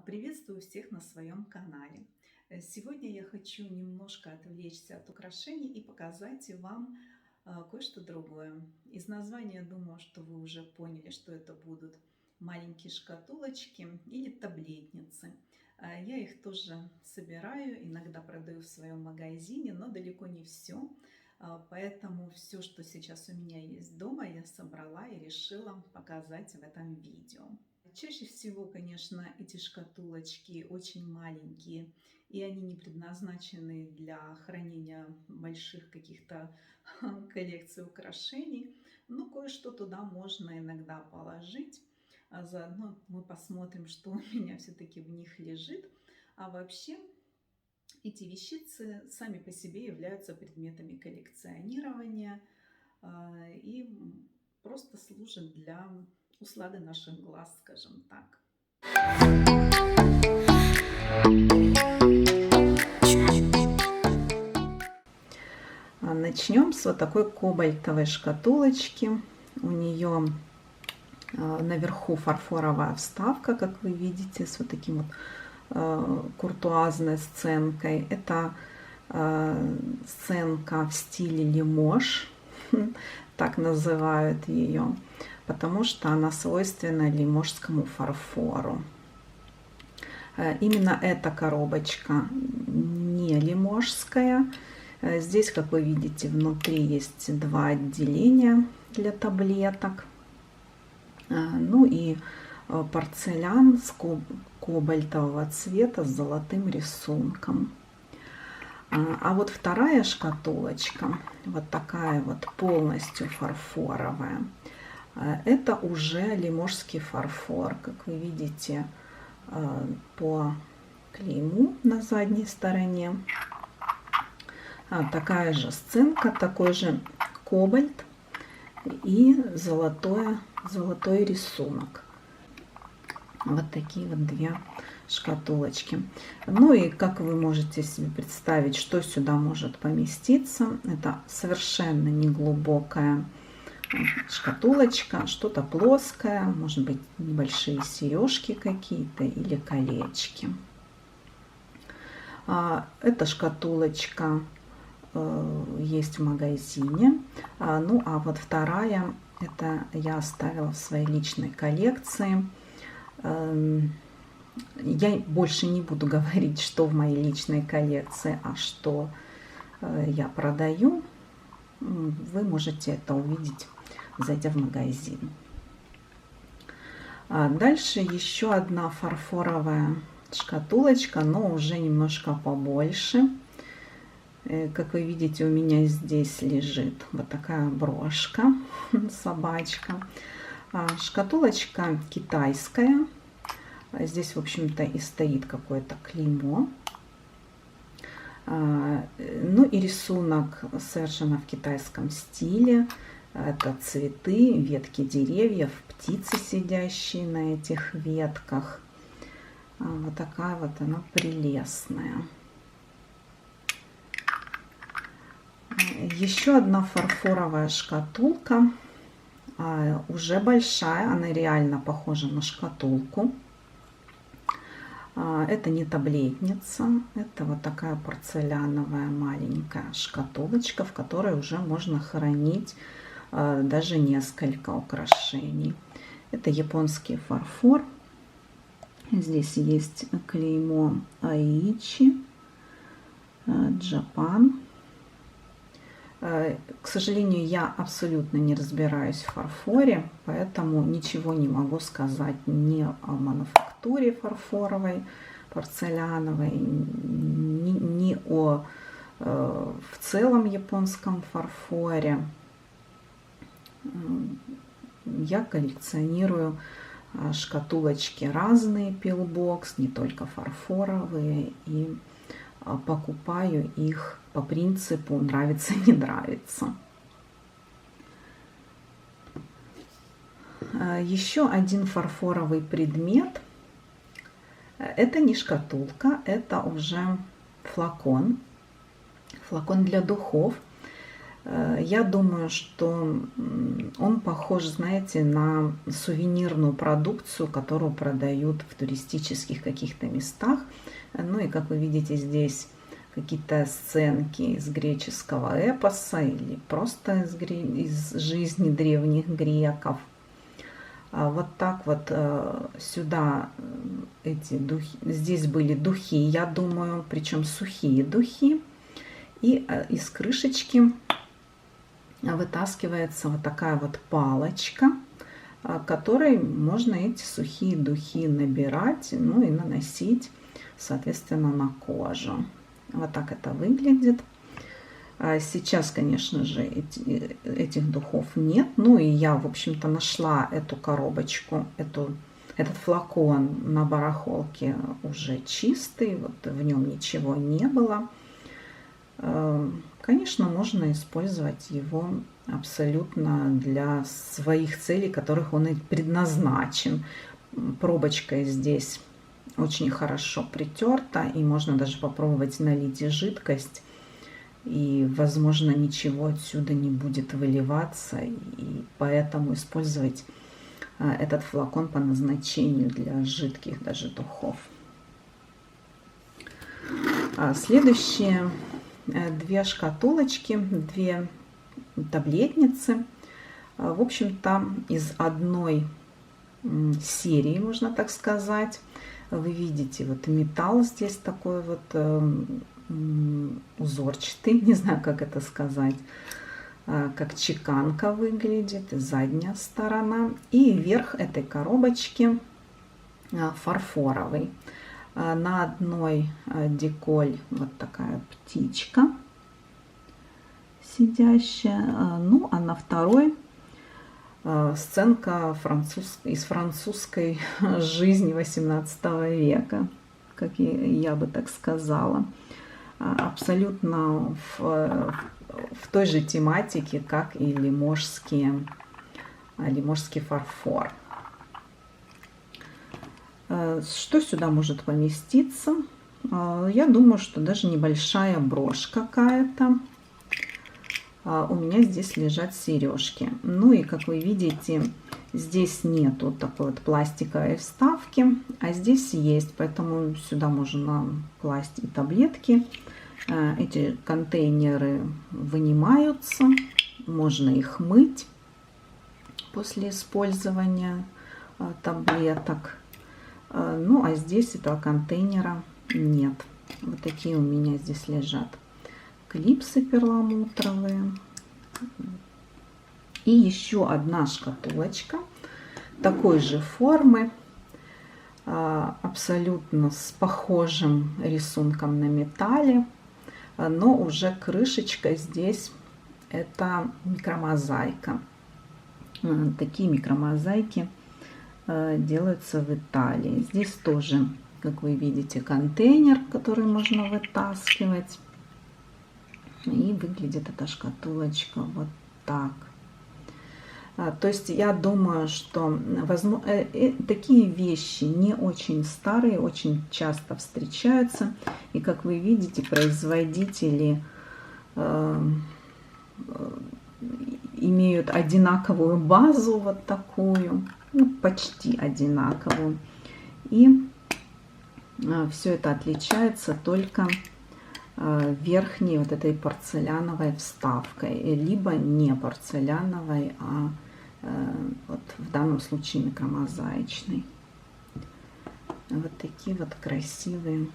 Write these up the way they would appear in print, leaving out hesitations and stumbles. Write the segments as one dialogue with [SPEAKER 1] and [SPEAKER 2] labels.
[SPEAKER 1] Приветствую всех на своем канале. Сегодня я хочу немножко отвлечься от украшений и показать вам кое-что другое. Из названия думаю, что вы уже поняли, что это будут маленькие шкатулочки или таблетницы. Я их тоже собираю, иногда продаю в своем магазине, но далеко не все. Поэтому все, что сейчас у меня есть дома, я собрала и решила показать в этом видео. Чаще всего, конечно, эти шкатулочки очень маленькие, и они не предназначены для хранения больших каких-то коллекций украшений. Но кое-что туда можно иногда положить. А заодно мы посмотрим, что у меня все-таки в них лежит. А вообще эти вещицы сами по себе являются предметами коллекционирования и просто служат для услады наших глаз, скажем так. Начнем с вот такой кобальтовой шкатулочки. У нее наверху фарфоровая вставка, как вы видите, с вот таким вот куртуазной сценкой. Это сценка в стиле лимож, так называют ее, потому что она свойственна лиможскому фарфору. Именно эта коробочка не лиможская. Здесь, как вы видите, внутри есть два отделения для таблеток. Ну и порцелян с кобальтового цвета с золотым рисунком. А вот вторая шкатулочка, вот такая вот полностью фарфоровая, это уже лиможский фарфор. Как вы видите по клейму на задней стороне. Такая же сценка, такой же кобальт и золотой рисунок. Вот такие вот две шкатулочки. Ну и как вы можете себе представить, что сюда может поместиться. Это совершенно не глубокая шкатулочка, что-то плоское, может быть небольшие сережки какие-то или колечки. Эта шкатулочка есть в магазине. Ну а вот вторая, это я оставила в своей личной коллекции. Я больше не буду говорить, что в моей личной коллекции, а что я продаю. Вы можете это увидеть, зайдя в магазин. Дальше еще одна фарфоровая шкатулочка, но уже немножко побольше. Как вы видите, у меня здесь лежит вот такая брошка, собачка. Шкатулочка китайская. Здесь, в общем-то, и стоит какое-то клеймо. Ну и рисунок совершенно в китайском стиле. Это цветы, ветки деревьев, птицы, сидящие на этих ветках. Вот такая вот она прелестная. Еще одна фарфоровая шкатулка, уже большая, она реально похожа на шкатулку. Это не таблетница, это вот такая порцеляновая маленькая шкатулочка, в которой уже можно хранить даже несколько украшений. Это японский фарфор. Здесь есть клеймо Aichi, Japan. К сожалению, я абсолютно не разбираюсь в фарфоре, поэтому ничего не могу сказать ни о мануфактуре фарфоровой, порцеляновой, ни о в целом японском фарфоре. Я коллекционирую шкатулочки разные, пилбокс, не только фарфоровые, и покупаю их по принципу нравится, не нравится. Еще один фарфоровый предмет. Это не шкатулка, это уже флакон. Флакон для духов. Я думаю, что он похож, знаете, на сувенирную продукцию, которую продают в туристических каких-то местах. Ну и, как вы видите, здесь какие-то сценки из греческого эпоса или просто из жизни древних греков. Вот так вот сюда эти духи, здесь были духи, я думаю, причем сухие духи. И из крышечки вытаскивается вот такая вот палочка, которой можно эти сухие духи набирать, ну и наносить, соответственно, на кожу. Вот так это выглядит. Сейчас, конечно же, этих духов нет. Ну и я, в общем-то, нашла эту коробочку, этот флакон на барахолке уже чистый, вот в нем ничего не было. Конечно, можно использовать его абсолютно для своих целей, которых он и предназначен. Пробочка здесь очень хорошо притерта, и можно даже попробовать налить жидкость, и, возможно, ничего отсюда не будет выливаться, и поэтому использовать этот флакон по назначению для жидких даже духов. Следующие две шкатулочки, две таблетницы, в общем-то, из одной серии, можно так сказать. Вы видите, вот металл здесь такой вот узорчатый, не знаю, как это сказать, как чеканка выглядит, задняя сторона. И верх этой коробочки фарфоровый. На одной деколь вот такая птичка сидящая, ну а на второй сценка из французской жизни 18 века, как я бы так сказала. Абсолютно в той же тематике, как и лиможский фарфор. Что сюда может поместиться? Я думаю, что даже небольшая брошь какая-то. У меня здесь лежат сережки. Ну и, как вы видите, здесь нету такой вот пластиковой вставки, а здесь есть, поэтому сюда можно класть и таблетки. Эти контейнеры вынимаются, можно их мыть после использования таблеток. Ну, а здесь этого контейнера нет. Вот такие у меня здесь лежат клипсы перламутровые. И еще одна шкатулочка такой же формы, абсолютно с похожим рисунком на металле, но уже крышечка здесь это микромозаика. Такие микромозаики делаются в Италии. Здесь тоже, как вы видите, контейнер, который можно вытаскивать. И выглядит эта шкатулочка вот так. То есть я думаю, что такие вещи не очень старые, очень часто встречаются. И, как вы видите, производители имеют одинаковую базу, вот такую, ну, почти одинаковую. И все это отличается только верхней вот этой порцеляновой вставкой, либо не порцеляновой, а вот в данном случае микромозаичной. Вот такие вот красивые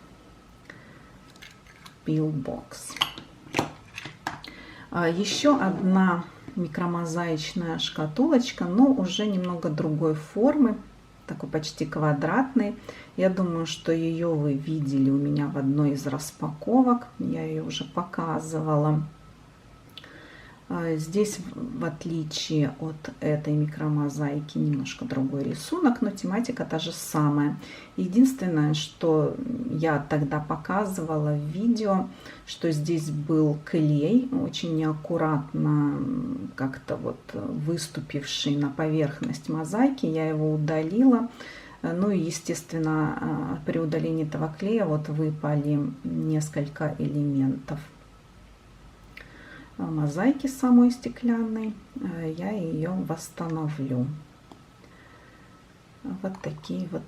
[SPEAKER 1] пилбокс. Еще одна микромозаичная шкатулочка, но уже немного другой формы, такой почти квадратной. Я думаю, что ее вы видели у меня в одной из распаковок. Я ее уже показывала. Здесь, в отличие от этой микромозаики, немножко другой рисунок, но тематика та же самая. Единственное, что я тогда показывала в видео, что здесь был клей, очень неаккуратно как-то вот выступивший на поверхность мозаики. Я его удалила. Ну и, естественно, при удалении этого клея вот выпали несколько элементов. мозаики самой стеклянной, я ее восстановлю. Вот такие вот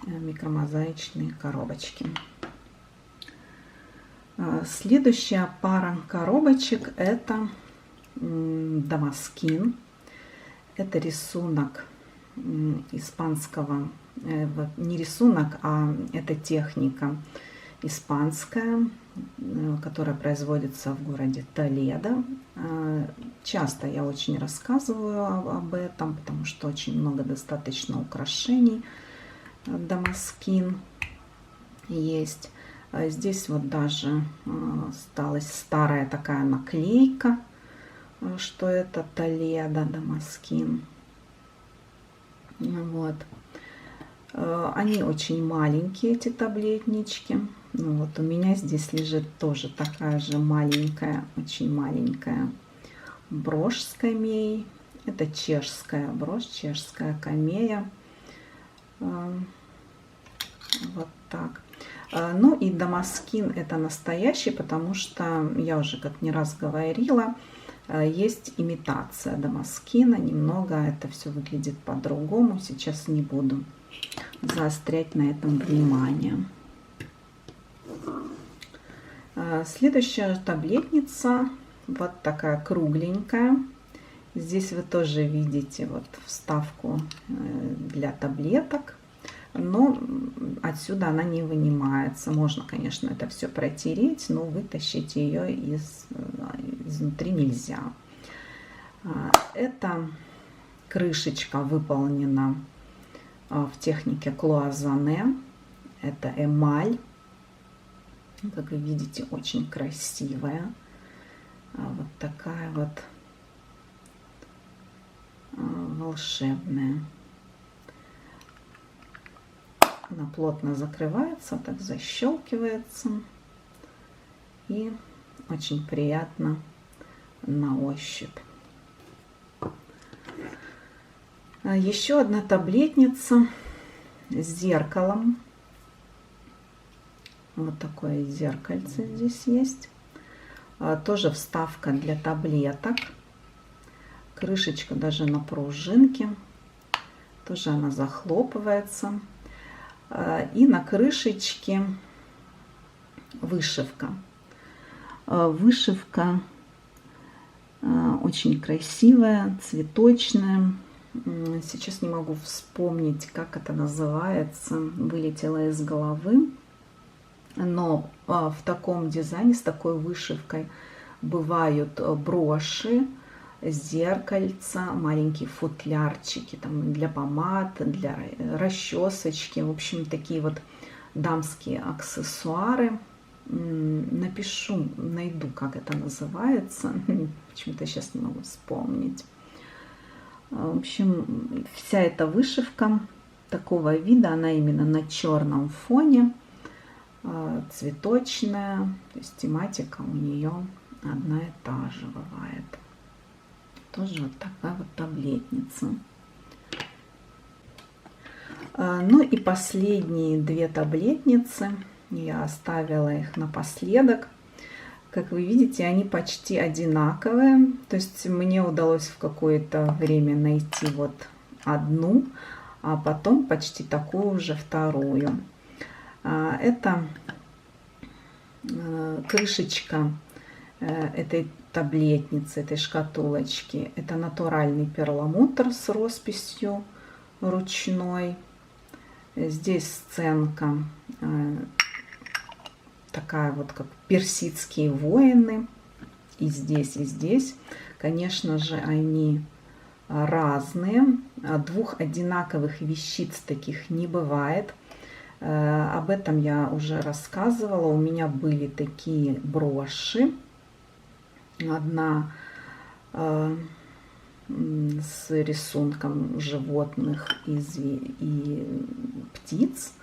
[SPEAKER 1] микромозаичные коробочки. Следующая пара коробочек — это Дамаскин. Это рисунок испанского, не рисунок, а это техника испанская, которая производится в городе Толедо. Часто я очень рассказываю об этом, потому что очень много достаточно украшений Дамаскин есть. Здесь вот даже осталась старая такая наклейка, что это Толедо, Дамаскин. Вот. Они очень маленькие, эти таблетнички. Ну, вот у меня здесь лежит тоже такая же маленькая, очень маленькая брошь с камеей. Это чешская брошь, чешская камея. Вот так. Ну и Дамаскин — это настоящий, потому что я уже как не раз говорила, есть имитация Дамаскина. Немного это все выглядит по-другому. Сейчас не буду заострять на этом внимание. Следующая таблетница вот такая кругленькая. Здесь вы тоже видите вот вставку для таблеток, но отсюда она не вынимается. Можно, конечно, это все протереть, но вытащить ее изнутри нельзя. Эта крышечка выполнена в технике клоазоне. Это эмаль. Как вы видите, очень красивая. Вот такая вот волшебная. Она плотно закрывается, так защелкивается. И очень приятно на ощупь. Еще одна таблетница с зеркалом. Вот такое зеркальце здесь есть. Тоже вставка для таблеток. Крышечка даже на пружинке. Тоже она захлопывается. И на крышечке вышивка. Вышивка очень красивая, цветочная. Сейчас не могу вспомнить, как это называется. Вылетело из головы. Но в таком дизайне, с такой вышивкой бывают броши, зеркальца, маленькие футлярчики там, для помад, для расчесочки. В общем, такие вот дамские аксессуары. Напишу, найду, как это называется. Почему-то сейчас не могу вспомнить. В общем, вся эта вышивка такого вида, она именно на черном фоне. Цветочная, то есть тематика у нее одна и та же бывает. Тоже вот такая вот таблетница. Ну и последние две таблетницы, я оставила их напоследок. Как вы видите, они почти одинаковые. То есть мне удалось в какое-то время найти вот одну, а потом почти такую же вторую. Это крышечка этой таблетницы, этой шкатулочки. Это натуральный перламутр с росписью ручной. Здесь сценка такая вот, как персидские воины. И здесь, и здесь. Конечно же, они разные. Двух одинаковых вещиц таких не бывает. Об этом я уже рассказывала. У меня были такие броши. Одна с рисунком животных и птиц.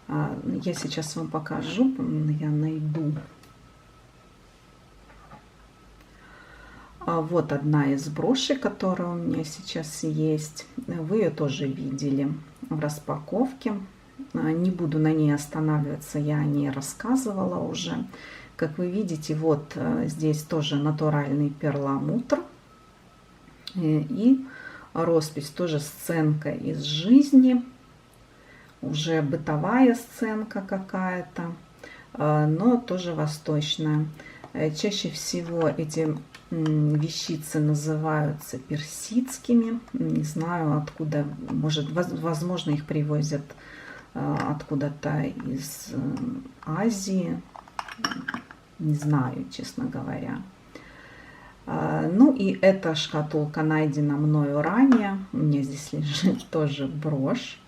[SPEAKER 1] Я сейчас вам покажу, я найду. Вот одна из брошей, которая у меня сейчас есть. Вы ее тоже видели в распаковке. Не буду на ней останавливаться, я о ней рассказывала уже. Как вы видите, вот здесь тоже натуральный перламутр и роспись, тоже сценка из жизни, уже бытовая сценка какая-то, но тоже восточная. Чаще всего эти вещицы называются персидскими. Не знаю откуда, может, возможно, их привозят откуда-то из Азии. Не знаю, честно говоря. Ну и эта шкатулка найдена мною ранее. У меня здесь лежит тоже брошь.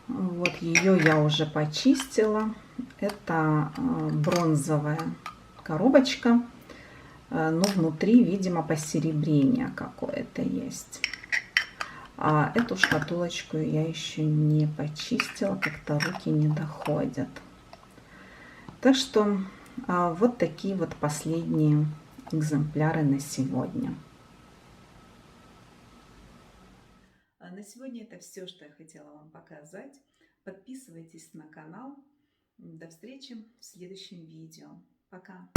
[SPEAKER 1] Вот ее я уже почистила. Это бронзовая коробочка, но внутри, видимо, посеребрение какое-то есть. А эту шкатулочку я еще не почистила, как-то руки не доходят. Так что вот такие вот последние экземпляры на сегодня. На сегодня это все, что я хотела вам показать. Подписывайтесь на канал. До встречи в следующем видео. Пока!